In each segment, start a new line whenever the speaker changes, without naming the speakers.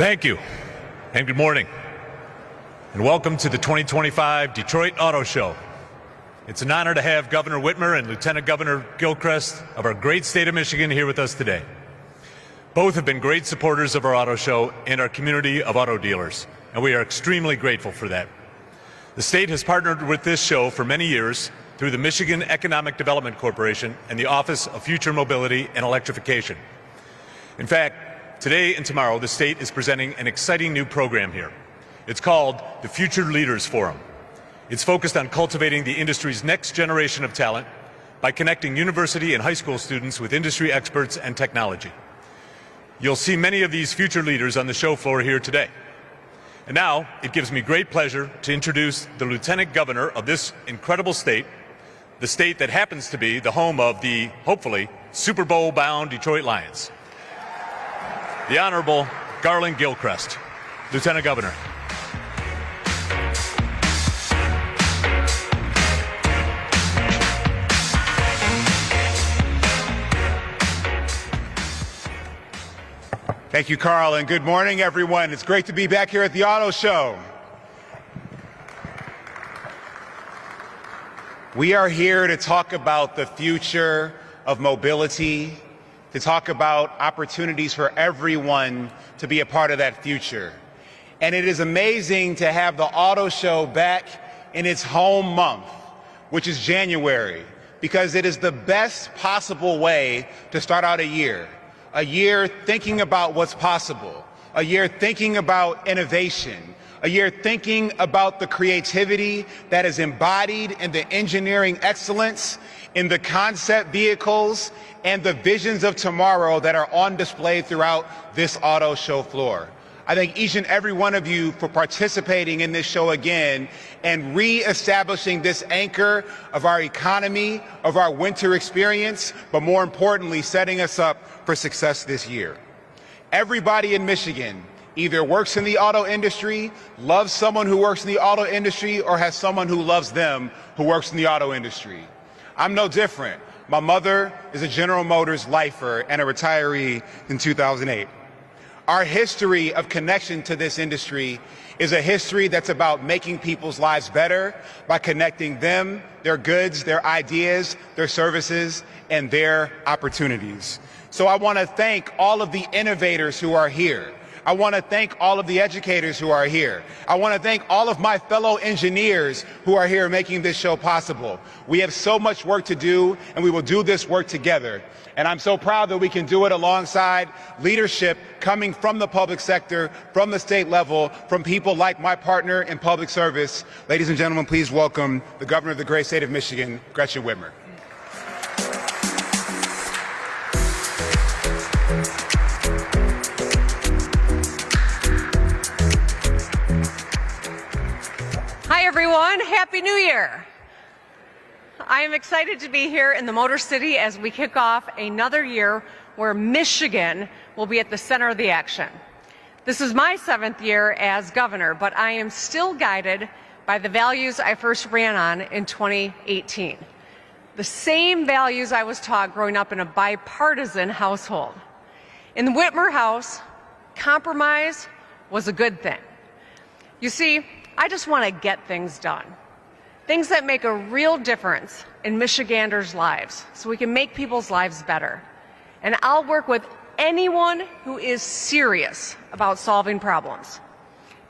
Thank you, and good morning, and welcome to the 2025 Detroit Auto Show. It's an honor to have Governor Whitmer and Lieutenant Governor Gilchrist of our great state of Michigan here with us today. Both have been great supporters of our auto show and our community of auto dealers, and we are extremely grateful for that. The state has partnered with this show for many years through the Michigan Economic Development Corporation and the Office of Future Mobility and Electrification. In fact, today and tomorrow, the state is presenting an exciting new program here. It's called the Future Leaders Forum. It's focused on cultivating the industry's next generation of talent by connecting university and high school students with industry experts and technology. You'll see many of these future leaders on the show floor here today. And now, it gives me great pleasure to introduce the Lieutenant Governor of this incredible state, the state that happens to be the home of the, hopefully, Super Bowl-bound Detroit Lions. The Honorable Garland Gilchrist. Lieutenant Governor.
Thank you, Carl, and good morning, everyone. It's great to be back here at the Auto Show. We are here to talk about the future of mobility, to talk about opportunities for everyone to be a part of that future. And it is amazing to have the Auto Show back in its home month, which is January, because it is the best possible way to start out a year thinking about what's possible, a year thinking about innovation, a year thinking about the creativity that is embodied in the engineering excellence, in the concept vehicles, and the visions of tomorrow that are on display throughout this auto show floor. I thank each and every one of you for participating in this show again and re-establishing this anchor of our economy, of our winter experience, but more importantly, setting us up for success this year. Everybody in Michigan either works in the auto industry, loves someone who works in the auto industry, or has someone who loves them who works in the auto industry. I'm no different. My mother is a General Motors lifer and a retiree in 2008. Our history of connection to this industry is a history that's about making people's lives better by connecting them, their goods, their ideas, their services, and their opportunities. So I want to thank all of the innovators who are here. I want to thank all of the educators who are here. I want to thank all of my fellow engineers who are here making this show possible. We have so much work to do, and we will do this work together. And I'm so proud that we can do it alongside leadership coming from the public sector, from the state level, from people like my partner in public service. Ladies and gentlemen, please welcome the Governor of the great state of Michigan, Gretchen Whitmer.
Hi, everyone. Happy New Year. I am excited to be here in the Motor City as we kick off another year where Michigan will be at the center of the action. This is my 7th year as governor, but I am still guided by the values I first ran on in 2018. The same values I was taught growing up in a bipartisan household. In the Whitmer house, compromise was a good thing. You see, I just want to get things done. Things that make a real difference in Michiganders' lives so we can make people's lives better. And I'll work with anyone who is serious about solving problems.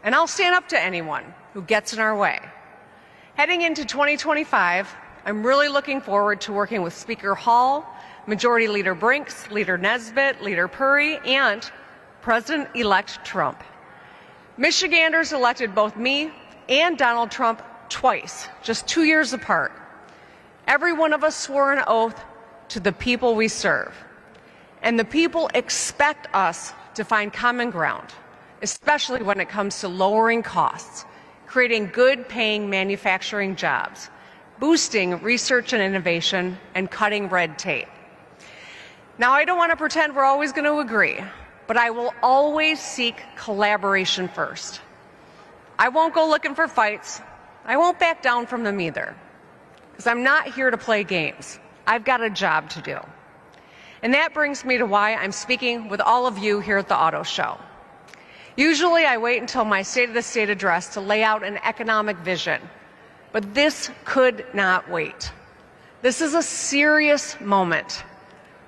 And I'll stand up to anyone who gets in our way. Heading into 2025, I'm really looking forward to working with Speaker Hall, Majority Leader Brinks, Leader Nesbitt, Leader Puri, and President-elect Trump. Michiganders elected both me and Donald Trump twice, just 2 years apart. Every one of us swore an oath to the people we serve. And the people expect us to find common ground, especially when it comes to lowering costs, creating good-paying manufacturing jobs, boosting research and innovation, and cutting red tape. Now, I don't want to pretend we're always going to agree, but I will always seek collaboration first. I won't go looking for fights. I won't back down from them either, because I'm not here to play games. I've got a job to do. And that brings me to why I'm speaking with all of you here at the Auto Show. Usually I wait until my State of the State address to lay out an economic vision, but this could not wait. This is a serious moment.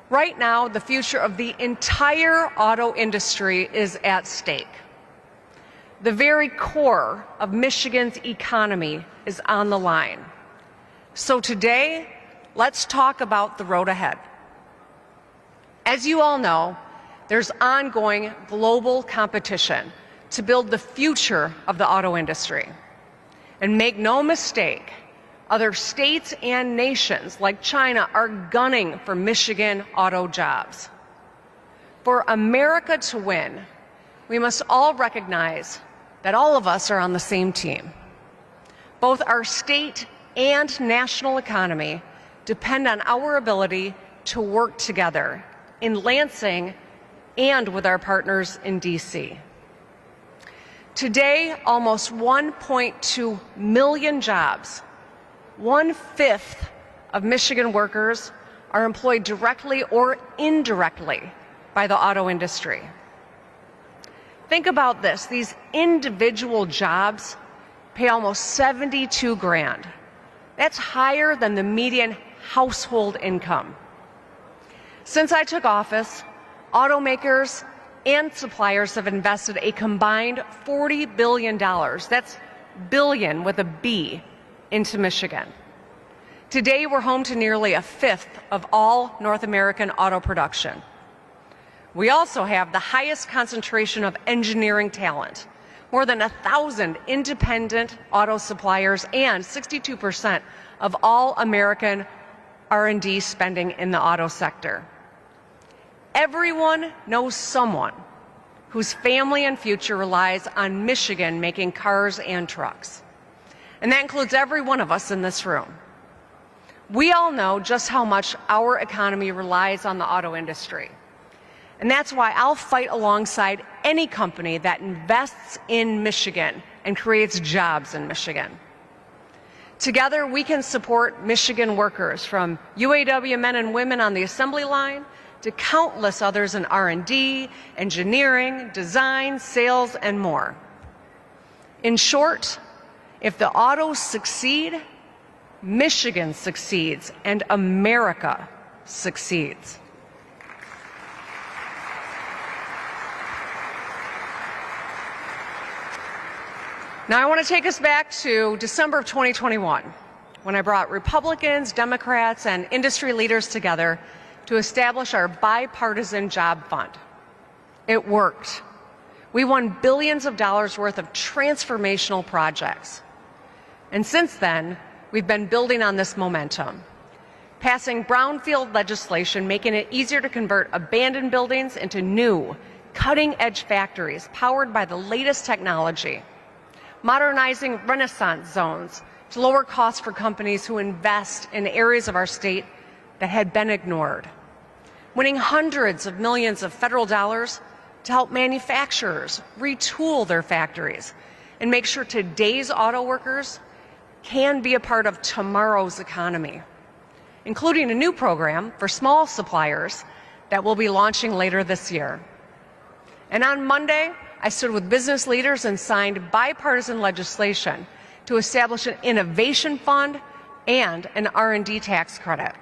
Right now, the future of the entire auto industry is at stake. The very core of Michigan's economy is on the line. So today, let's talk about the road ahead. As you all know, there's ongoing global competition to build the future of the auto industry. And make no mistake, other states and nations like China are gunning for Michigan auto jobs. For America to win, we must all recognize that all of us are on the same team. Both our state and national economy depend on our ability to work together in Lansing and with our partners in DC. Today, almost 1.2 million jobs, 1/5 of Michigan workers, are employed directly or indirectly by the auto industry. Think about this. These individual jobs pay almost $72,000. That's higher than the median household income. Since I took office, automakers and suppliers have invested a combined $40 billion, that's billion with a B, into Michigan. Today, we're home to nearly 1/5 of all North American auto production. We also have the highest concentration of engineering talent, more than 1,000 independent auto suppliers and 62% of all American R&D spending in the auto sector. Everyone knows someone whose family and future relies on Michigan making cars and trucks. And that includes every one of us in this room. We all know just how much our economy relies on the auto industry. And that's why I'll fight alongside any company that invests in Michigan and creates jobs in Michigan. Together, we can support Michigan workers, from UAW men and women on the assembly line to countless others in R&D, engineering, design, sales, and more. In short, if the autos succeed, Michigan succeeds and America succeeds. Now, I want to take us back to December of 2021, when I brought Republicans, Democrats, and industry leaders together to establish our bipartisan job fund. It worked. We won billions of dollars worth of transformational projects. And since then, we've been building on this momentum, passing brownfield legislation, making it easier to convert abandoned buildings into new, cutting-edge factories powered by the latest technology, modernizing Renaissance zones to lower costs for companies who invest in areas of our state that had been ignored, winning hundreds of millions of federal dollars to help manufacturers retool their factories and make sure today's auto workers can be a part of tomorrow's economy, including a new program for small suppliers that we'll be launching later this year. And on Monday, I stood with business leaders and signed bipartisan legislation to establish an innovation fund and an R&D tax credit.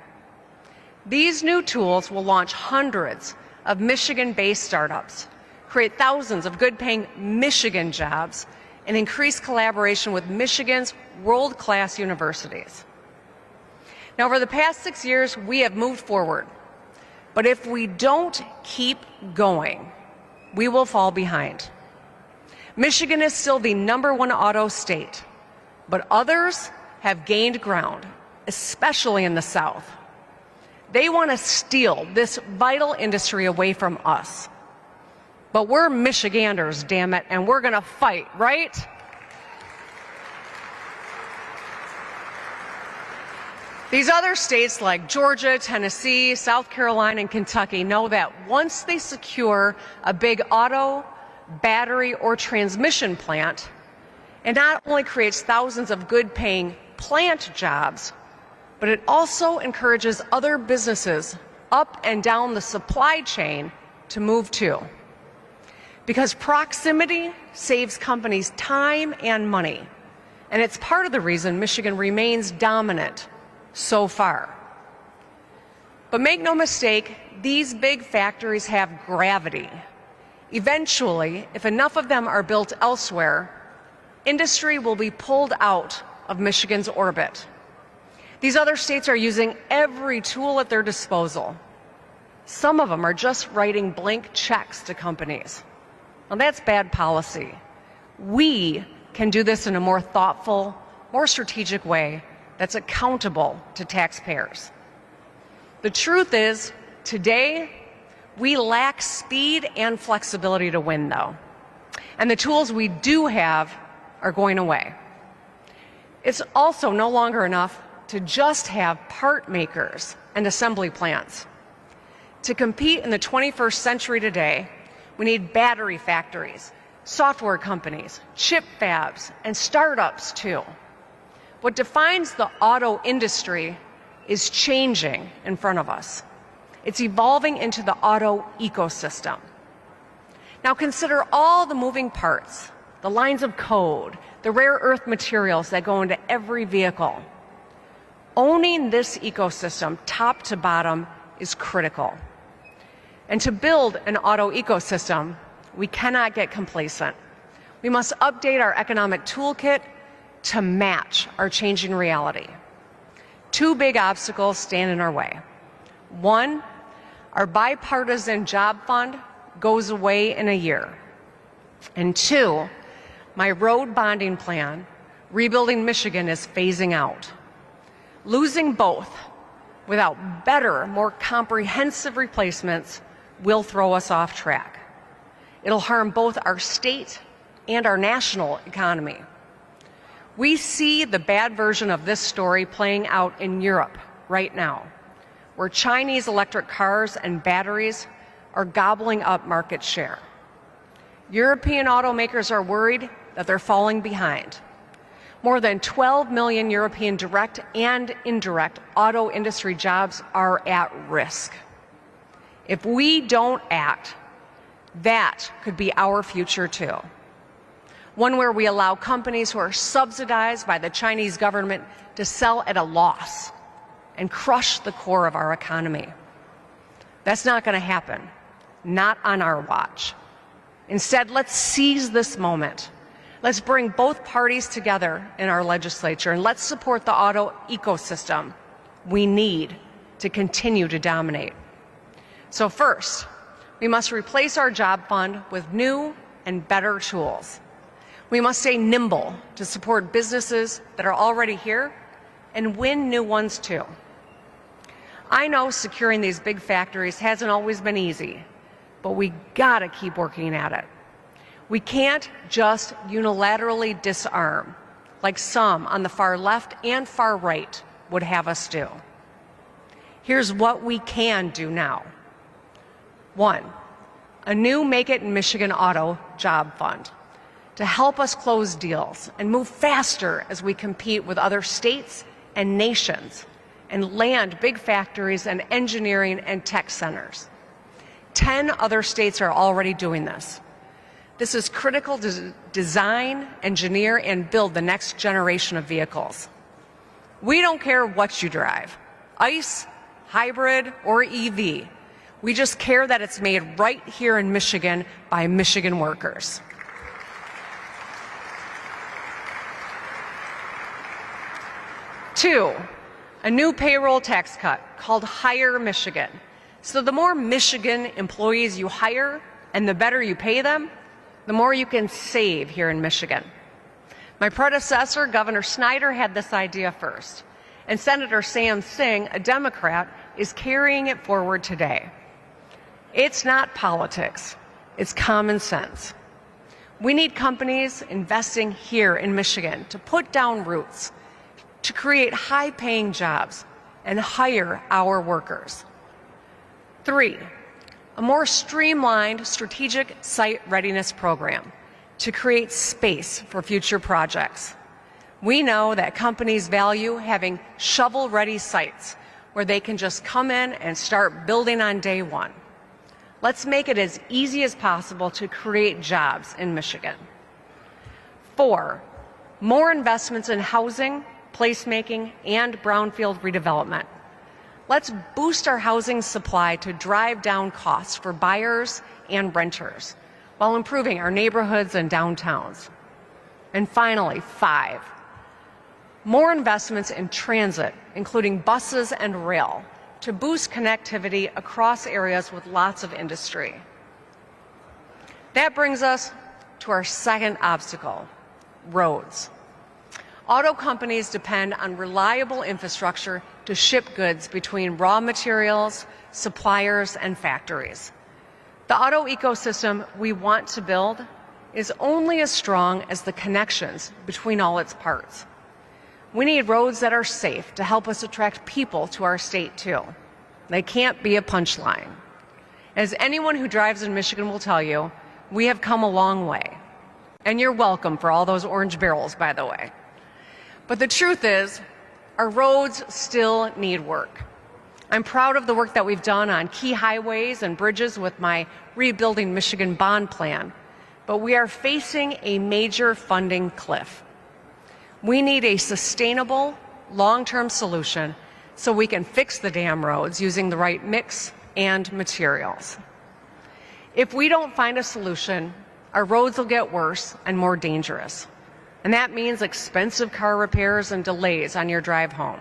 These new tools will launch hundreds of Michigan-based startups, create thousands of good-paying Michigan jobs, and increase collaboration with Michigan's world-class universities. Now, over the past 6 years, we have moved forward. But if we don't keep going, we will fall behind. Michigan is still the #1 auto state, but others have gained ground, especially in the South. They want to steal this vital industry away from us. But we're Michiganders, damn it, and we're going to fight, right? These other states like Georgia, Tennessee, South Carolina, and Kentucky know that once they secure a big auto, battery, or transmission plant, it not only creates thousands of good-paying plant jobs, but it also encourages other businesses up and down the supply chain to move too. because proximity saves companies time and money. And it's part of the reason Michigan remains dominant so far. But make no mistake, these big factories have gravity. Eventually, if enough of them are built elsewhere, industry will be pulled out of Michigan's orbit. These other states are using every tool at their disposal. Some of them are just writing blank checks to companies. Well, that's bad policy. We can do this in a more thoughtful, more strategic way that's accountable to taxpayers. The truth is, today, we lack speed and flexibility to win, though. And the tools we do have are going away. It's also no longer enough to just have part makers and assembly plants. To compete in the 21st century today, we need battery factories, software companies, chip fabs, and startups too. What defines the auto industry is changing in front of us. It's evolving into the auto ecosystem. Now consider all the moving parts, the lines of code, the rare earth materials that go into every vehicle. Owning this ecosystem top to bottom is critical. And to build an auto ecosystem, we cannot get complacent. We must update our economic toolkit to match our changing reality. Two big obstacles stand in our way. One, our bipartisan job fund goes away in a year. And two, my road bonding plan, Rebuilding Michigan, is phasing out. Losing both without better, more comprehensive replacements will throw us off track. It'll harm both our state and our national economy. We see the bad version of this story playing out in Europe right now, where Chinese electric cars and batteries are gobbling up market share. European automakers are worried that they're falling behind. More than 12 million European direct and indirect auto industry jobs are at risk. If we don't act, that could be our future too. One where we allow companies who are subsidized by the Chinese government to sell at a loss and crush the core of our economy. That's not going to happen, not on our watch. Instead, let's seize this moment. Let's bring both parties together in our legislature, and let's support the auto ecosystem we need to continue to dominate. So first, we must replace our job fund with new and better tools. We must stay nimble to support businesses that are already here and win new ones too. I know securing these big factories hasn't always been easy, but we gotta keep working at it. We can't just unilaterally disarm, like some on the far left and far right would have us do. Here's what we can do now. One, a new Make It in Michigan Auto Job Fund to help us close deals and move faster as we compete with other states and nations and land big factories and engineering and tech centers. 10 other states are already doing this. This is critical to design, engineer, and build the next generation of vehicles. We don't care what you drive, ICE, hybrid, or EV. We just care that it's made right here in Michigan by Michigan workers. Two, a new payroll tax cut called Hire Michigan. So the more Michigan employees you hire and the better you pay them, the more you can save here in Michigan. My predecessor, Governor Snyder, had this idea first, and Senator Sam Singh, a Democrat, is carrying it forward today. It's not politics, it's common sense. We need companies investing here in Michigan to put down roots, to create high-paying jobs and hire our workers. Three, a more streamlined strategic site readiness program to create space for future projects. We know that companies value having shovel-ready sites where they can just come in and start building on day one. Let's make it as easy as possible to create jobs in Michigan. 4, more investments in housing, placemaking, and brownfield redevelopment. Let's boost our housing supply to drive down costs for buyers and renters while improving our neighborhoods and downtowns. And finally, 5, more investments in transit, including buses and rail, to boost connectivity across areas with lots of industry. That brings us to our second obstacle, roads. Auto companies depend on reliable infrastructure to ship goods between raw materials, suppliers, and factories. The auto ecosystem we want to build is only as strong as the connections between all its parts. We need roads that are safe to help us attract people to our state, too. They can't be a punchline. As anyone who drives in Michigan will tell you, we have come a long way. And you're welcome for all those orange barrels, by the way. But the truth is, our roads still need work. I'm proud of the work that we've done on key highways and bridges with my Rebuilding Michigan bond plan, but we are facing a major funding cliff. We need a sustainable, long-term solution so we can fix the damn roads using the right mix and materials. If we don't find a solution, our roads will get worse and more dangerous. And that means expensive car repairs and delays on your drive home.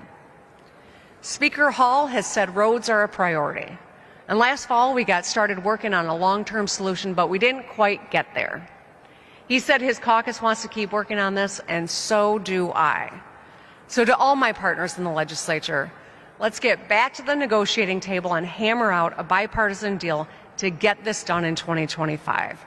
Speaker Hall has said roads are a priority. And last fall, we got started working on a long-term solution, but we didn't quite get there. He said his caucus wants to keep working on this, and so do I. So to all my partners in the legislature, let's get back to the negotiating table and hammer out a bipartisan deal to get this done in 2025.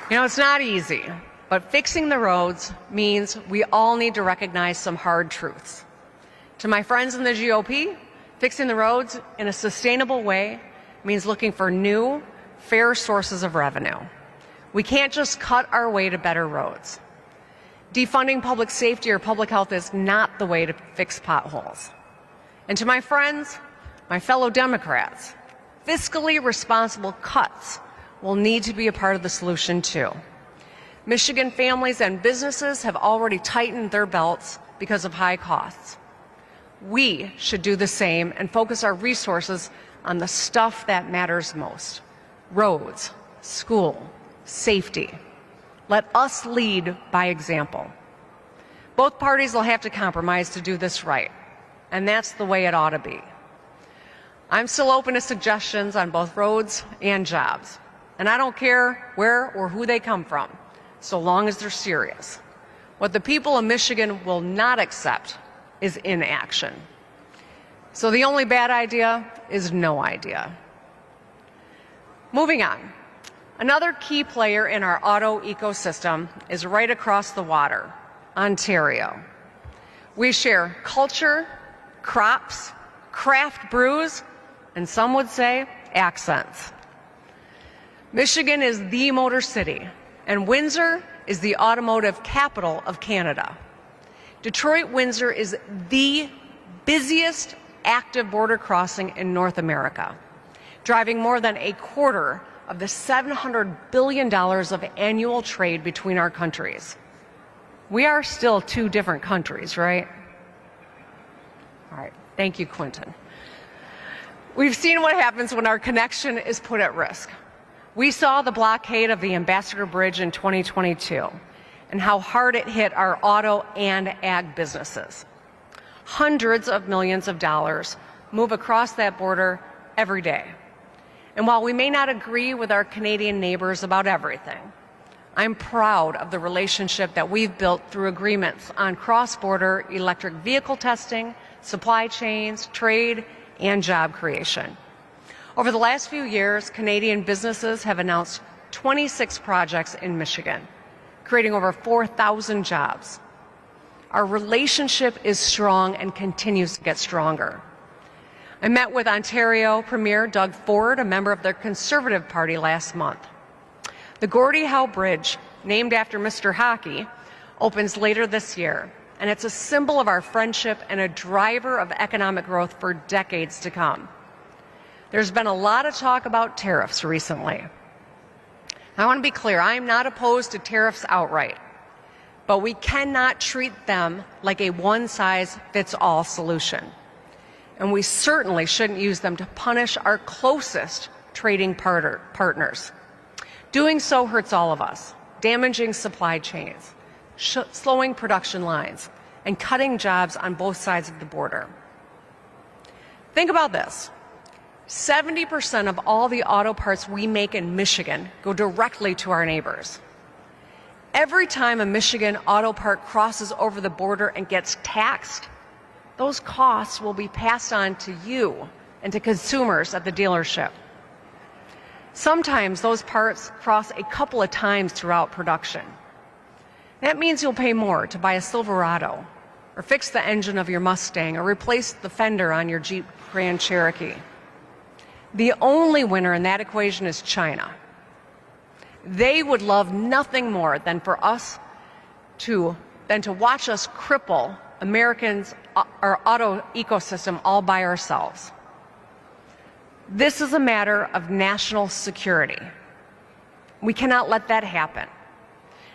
You know, it's not easy, but fixing the roads means we all need to recognize some hard truths. To my friends in the GOP, fixing the roads in a sustainable way means looking for new, fair sources of revenue. We can't just cut our way to better roads. Defunding public safety or public health is not the way to fix potholes. And to my friends, my fellow Democrats, fiscally responsible cuts will need to be a part of the solution too. Michigan families and businesses have already tightened their belts because of high costs. We should do the same and focus our resources on the stuff that matters most: roads, school, safety. Let us lead by example. Both parties will have to compromise to do this right, and that's the way it ought to be. I'm still open to suggestions on both roads and jobs, and I don't care where or who they come from, so long as they're serious. What the people of Michigan will not accept is inaction. So the only bad idea is no idea. Moving on. Another key player in our auto ecosystem is right across the water, Ontario. We share culture, crops, craft brews, and some would say accents. Michigan is the motor city, and Windsor is the automotive capital of Canada. Detroit-Windsor is the busiest active border crossing in North America, driving more than a quarter of the $700 billion of annual trade between our countries. We are still two different countries, right? All right, thank you, Quentin. We've seen what happens when our connection is put at risk. We saw the blockade of the Ambassador Bridge in 2022 and how hard it hit our auto and ag businesses. Hundreds of millions of dollars move across that border every day. And while we may not agree with our Canadian neighbors about everything, I'm proud of the relationship that we've built through agreements on cross-border electric vehicle testing, supply chains, trade, and job creation. Over the last few years, Canadian businesses have announced 26 projects in Michigan, creating over 4,000 jobs. Our relationship is strong and continues to get stronger. I met with Ontario Premier Doug Ford, a member of the Conservative Party, last month. The Gordie Howe Bridge, named after Mr. Hockey, opens later this year, and it's a symbol of our friendship and a driver of economic growth for decades to come. There's been a lot of talk about tariffs recently. I want to be clear, I am not opposed to tariffs outright, but we cannot treat them like a one-size-fits-all solution. And we certainly shouldn't use them to punish our closest trading partners. Doing so hurts all of us, damaging supply chains, slowing production lines, and cutting jobs on both sides of the border. Think about this. 70% of all the auto parts we make in Michigan go directly to our neighbors. Every time a Michigan auto part crosses over the border and gets taxed, those costs will be passed on to you and to consumers at the dealership. Sometimes those parts cross a couple of times throughout production. That means you'll pay more to buy a Silverado, or fix the engine of your Mustang, or replace the fender on your Jeep Grand Cherokee. The only winner in that equation is China. They would love nothing more than for us to watch us cripple Americans, our auto ecosystem, all by ourselves. This is a matter of national security. We cannot let that happen.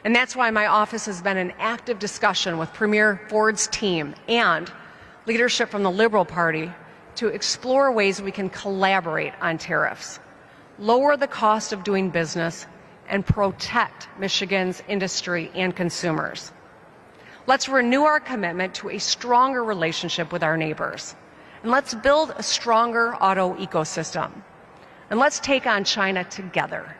And that's why my office has been in active discussion with Premier Ford's team and leadership from the Liberal Party to explore ways we can collaborate on tariffs, lower the cost of doing business, and protect Michigan's industry and consumers. Let's renew our commitment to a stronger relationship with our neighbors. And let's build a stronger auto ecosystem. And let's take on China together.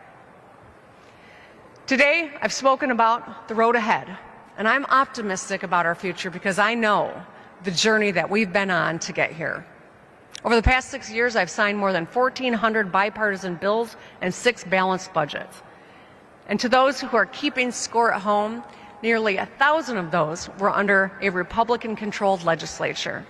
Today, I've spoken about the road ahead, and I'm optimistic about our future because I know the journey that we've been on to get here. Over the past 6 years, I've signed more than 1,400 bipartisan bills and 6 balanced budgets. And to those who are keeping score at home, nearly 1,000 of those were under a Republican-controlled legislature.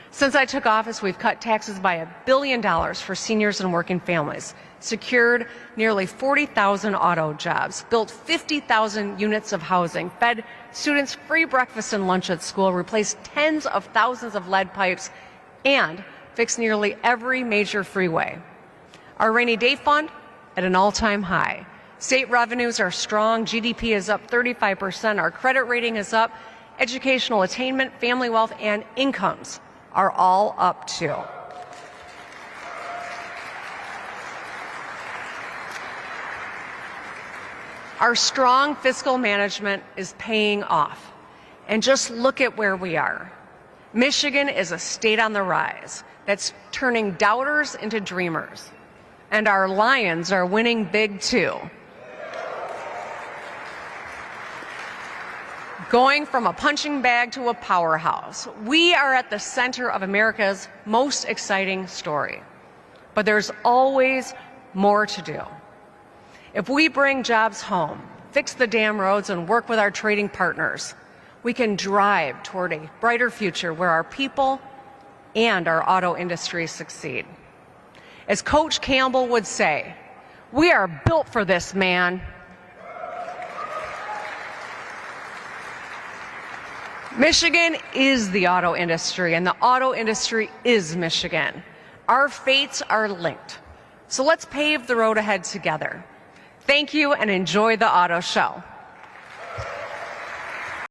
Since I took office, we've cut taxes by $1 billion for seniors and working families, secured nearly 40,000 auto jobs, built 50,000 units of housing, fed students free breakfast and lunch at school, replaced tens of thousands of lead pipes, and fixed nearly every major freeway. Our rainy day fund at an all-time high. State revenues are strong, GDP is up 35%, our credit rating is up, educational attainment, family wealth, and incomes are all up too. Our strong fiscal management is paying off. And just look at where we are. Michigan is a state on the rise that's turning doubters into dreamers. And our Lions are winning big too. Going from a punching bag to a powerhouse, we are at the center of America's most exciting story. But there's always more to do. If we bring jobs home, fix the damn roads, and work with our trading partners, we can drive toward a brighter future where our people and our auto industry succeed. As Coach Campbell would say, we are built for this, man. Michigan is the auto industry, and the auto industry is Michigan. Our fates are linked. So let's pave the road ahead together. Thank you, and enjoy the auto show.